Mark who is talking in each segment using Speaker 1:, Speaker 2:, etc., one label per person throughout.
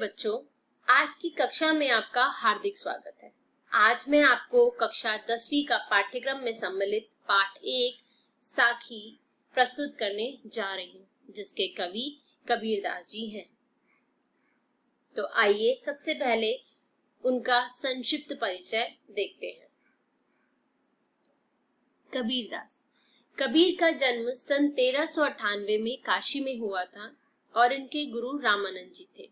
Speaker 1: बच्चों, आज की कक्षा में आपका हार्दिक स्वागत है। आज मैं आपको कक्षा 10वीं का पाठ्यक्रम में सम्मिलित पाठ 1 साखी प्रस्तुत करने जा रही हूँ, जिसके कवि कबीरदास जी हैं। तो आइए सबसे पहले उनका संक्षिप्त परिचय देखते हैं। कबीरदास। कबीर का जन्म सन 1398 में काशी में हुआ था और इनके गुरु रामानंद जी थे।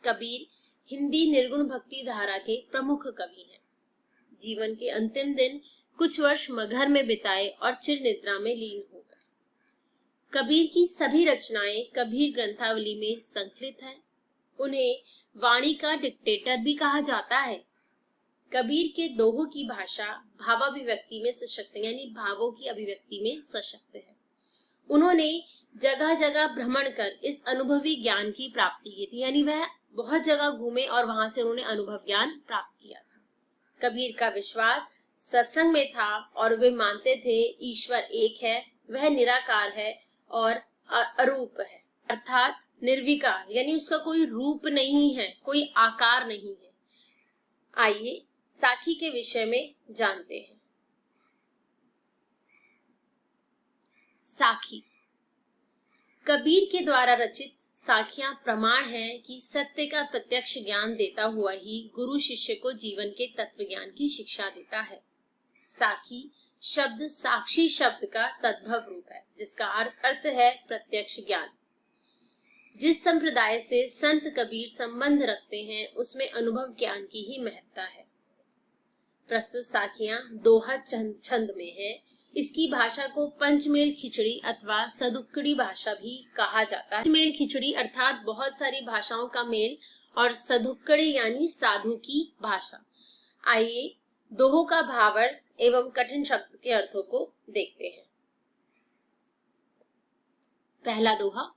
Speaker 1: कबीर हिंदी निर्गुण भक्ति धारा के प्रमुख कवि हैं। जीवन के अंतिम दिन कुछ वर्ष मगहर में बिताए और चिर निद्रा में लीन हो गए। कबीर की सभी रचनाएं कबीर ग्रंथावली में संकलित हैं। उन्हें वाणी का डिक्टेटर भी कहा जाता है। कबीर के दोहों की भाषा भावाभिव्यक्ति में सशक्त यानी भावों की अभिव्यक्ति में सशक्त है। उन्होंने जगह जगह भ्रमण कर इस अनुभवी ज्ञान की प्राप्ति की थी, यानी वह बहुत जगह घूमे और वहां से उन्होंने अनुभव ज्ञान प्राप्त किया था। कबीर का विश्वास सत्संग में था और वे मानते थे ईश्वर एक है, वह निराकार है और अरूप है, अर्थात निर्विकार, यानी उसका कोई रूप नहीं है, कोई आकार नहीं है। आइए साखी के विषय में जानते हैं। साखी कबीर के द्वारा रचित साखियां प्रमाण है कि सत्य का प्रत्यक्ष ज्ञान देता हुआ ही गुरु शिष्य को जीवन के तत्व ज्ञान की शिक्षा देता है। साखी शब्द साक्षी शब्द का तद्भव रूप है, जिसका अर्थ है प्रत्यक्ष ज्ञान। जिस संप्रदाय से संत कबीर संबंध रखते हैं उसमें अनुभव ज्ञान की ही महत्ता है। प्रस्तुत साखियां दोहा छंद में है। इसकी भाषा को पंचमेल खिचड़ी अथवा सदुक्कड़ी भाषा भी कहा जाता है। पंचमेल खिचड़ी अर्थात बहुत सारी भाषाओं का मेल और सदुक्कड़ी यानी साधु की भाषा। आइए दोहों का भावार्थ एवं कठिन शब्द के अर्थों को देखते हैं। पहला दोहा।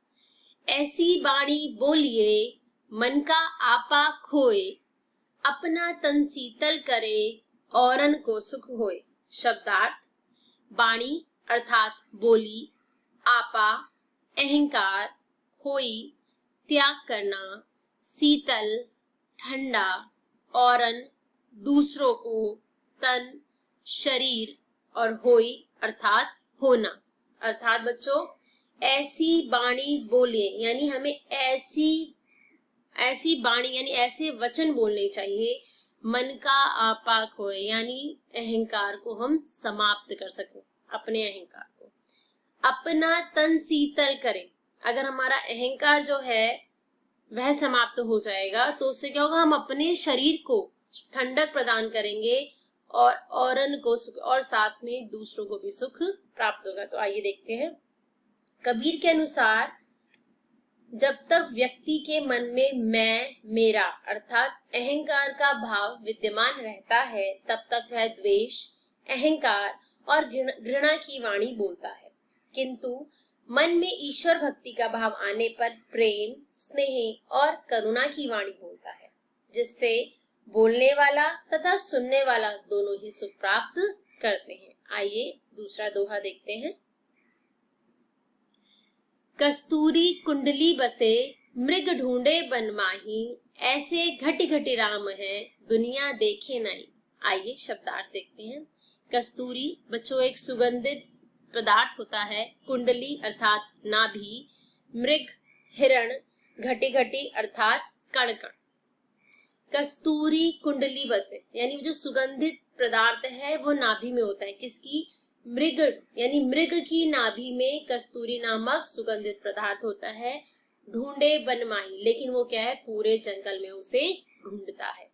Speaker 1: ऐसी बाणी बोलिए मन का आपा खोए, अपना तन शीतल करे औरन को सुख होए। शब्दार्थ। बाणी अर्थात बोली, आपा अहंकार, होई त्याग करना, शीतल ठंडा, औरन दूसरों को, तन शरीर और होई अर्थात होना। अर्थात बच्चों ऐसी बाणी बोलिए यानी हमें ऐसी बाणी यानी ऐसे वचन बोलने चाहिए मन का आपा खोए, यानी अहंकार को हम समाप्त कर सकें, अपने अहंकार को। अपना तन शीतल करें, अगर हमारा अहंकार जो है वह समाप्त हो जाएगा तो उससे क्या होगा, हम अपने शरीर को ठंडक प्रदान करेंगे और औरन को सुख और साथ में दूसरों को भी सुख प्राप्त होगा। तो आइए देखते हैं। कबीर के अनुसार जब तक व्यक्ति के मन में मैं मेरा अर्थात अहंकार का भाव विद्यमान रहता है तब तक वह द्वेष, अहंकार और घृणा की वाणी बोलता है। किंतु मन में ईश्वर भक्ति का भाव आने पर प्रेम, स्नेह और करुणा की वाणी बोलता है, जिससे बोलने वाला तथा सुनने वाला दोनों ही सुख प्राप्त करते हैं। आइए दूसरा दोहा देखते हैं। कस्तूरी कुंडली बसे मृग ढूंढे बन माही, ऐसे घटी घटी राम है दुनिया देखे नहीं। आइए शब्दार्थ देखते हैं। कस्तूरी बच्चों एक सुगंधित पदार्थ होता है। कुंडली अर्थात नाभि, मृग हिरण, घटी घटी अर्थात कण कण। कस्तूरी कुंडली बसे यानी जो सुगंधित पदार्थ है वो नाभि में होता है। किसकी? मृग यानी मृग की नाभि में कस्तूरी नामक सुगंधित पदार्थ होता है। ढूंढे बनमाही, लेकिन वो क्या है, पूरे जंगल में उसे ढूंढता है।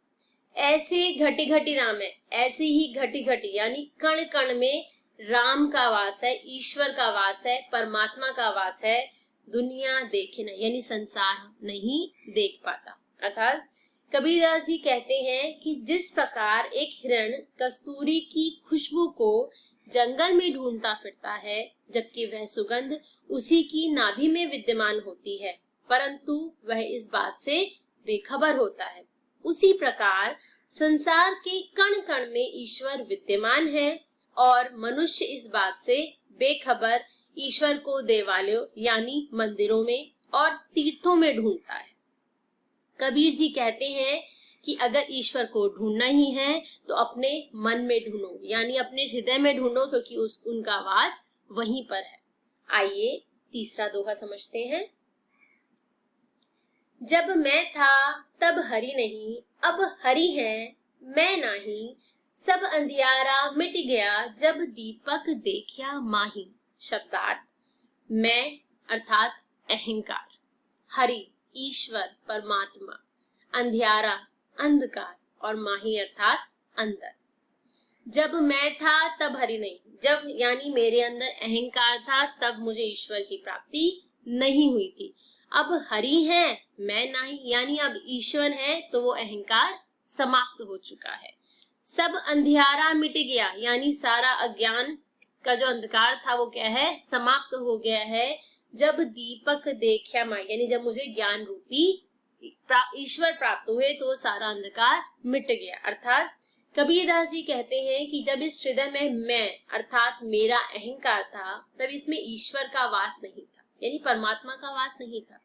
Speaker 1: ऐसे घटी घटी राम है, ऐसे ही घटी घटी यानी कण कण में राम का वास है, ईश्वर का वास है, परमात्मा का वास है। दुनिया देखे नहीं यानी संसार नहीं देख पाता। अर्थात कबीरदास जी कहते हैं कि जिस प्रकार एक हिरण कस्तूरी की खुशबू को जंगल में ढूंढता फिरता है, जबकि वह सुगंध उसी की नाभि में विद्यमान होती है, परंतु वह इस बात से बेखबर होता है, उसी प्रकार संसार के कण कण में ईश्वर विद्यमान है और मनुष्य इस बात से बेखबर ईश्वर को देवालयों यानी मंदिरों में और तीर्थों में ढूंढता है। कबीर जी कहते हैं कि अगर ईश्वर को ढूंढना ही है तो अपने मन में ढूंढो, यानी अपने हृदय में ढूंढो, क्योंकि उनका वास वहीं पर है। आइए तीसरा दोहा समझते हैं। जब मैं था तब हरि नहीं, अब हरि है मैं नाही, सब अंधियारा मिट गया जब दीपक देखा माही। शब्दार्थ, मैं अर्थात अहंकार, हरि ईश्वर परमात्मा, अंधियारा अंधकार और माही अर्थात अंदर। जब मैं था तब हरि नहीं, जब यानी मेरे अंदर अहंकार था तब मुझे ईश्वर की प्राप्ति नहीं हुई थी। अब हरि है मैं नहीं, यानी अब ईश्वर है तो वो अहंकार समाप्त हो चुका है। सब अंधियारा मिट गया, यानी सारा अज्ञान का जो अंधकार था वो क्या है, समाप्त हो गया है। जब दीपक देखा माँ, यानी जब मुझे ज्ञान रूपी ईश्वर प्राप्त हुए तो सारा अंधकार मिट गया। अर्थात कबीरदास जी कहते हैं कि जब इस हृदय में मैं अर्थात मेरा अहंकार था तब इसमें ईश्वर का वास नहीं था, यानी परमात्मा का वास नहीं था,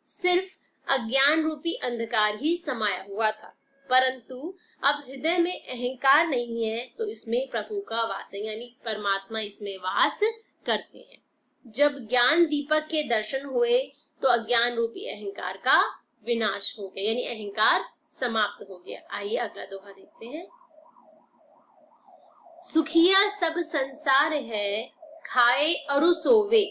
Speaker 1: सिर्फ अज्ञान रूपी अंधकार ही समाया हुआ था। परंतु अब हृदय में अहंकार नहीं है तो इसमें प्रभु का वास है, यानी परमात्मा इसमें वास करते हैं। जब ज्ञान दीपक के दर्शन हुए तो अज्ञान रूपी अहंकार का विनाश हो गया, यानी अहंकार समाप्त हो गया। आइए अगला दोहा देखते हैं। सुखिया सब संसार है, खाए अरु सोवे,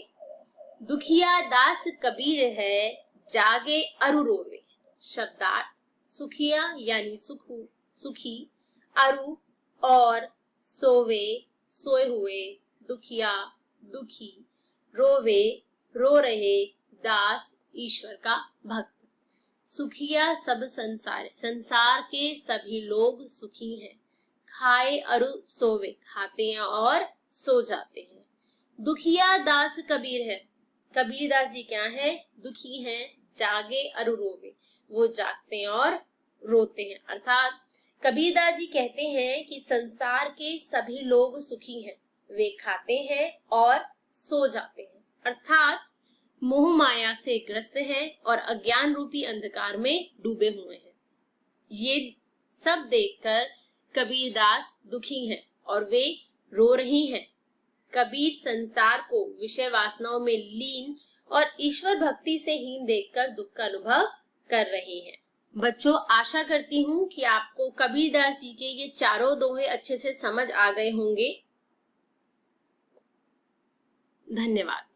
Speaker 1: दुखिया दास कबीर है, जागे अरु रोवे। शब्दार्थ, सुखिया यानी सुखी, अरु और सोवे सोए हुए, दुखिया दुखी, रोवे रो रहे, दास ईश्वर का भक्त। सुखिया सब संसार, संसार के सभी लोग सुखी हैं। खाए अरु सोवे, खाते हैं और सो जाते हैं। दुखिया दास कबीर है, कबीर दास जी क्या है, दुखी हैं। जागे अरु रोवे, वो जागते हैं और रोते हैं। अर्थात कबीर दास जी कहते हैं कि संसार के सभी लोग सुखी हैं, वे खाते हैं और सो जाते हैं, अर्थात मोह माया से ग्रस्त हैं और अज्ञान रूपी अंधकार में डूबे हुए हैं। ये सब देखकर कबीरदास दुखी हैं और वे रो रही हैं। कबीर संसार को विषय वासनाओं में लीन और ईश्वर भक्ति से हीन देखकर दुख का अनुभव कर रहे हैं। बच्चों, आशा करती हूँ कि आपको कबीरदास जी के ये चारों दोहे अच्छे से समझ आ गए होंगे। धन्यवाद।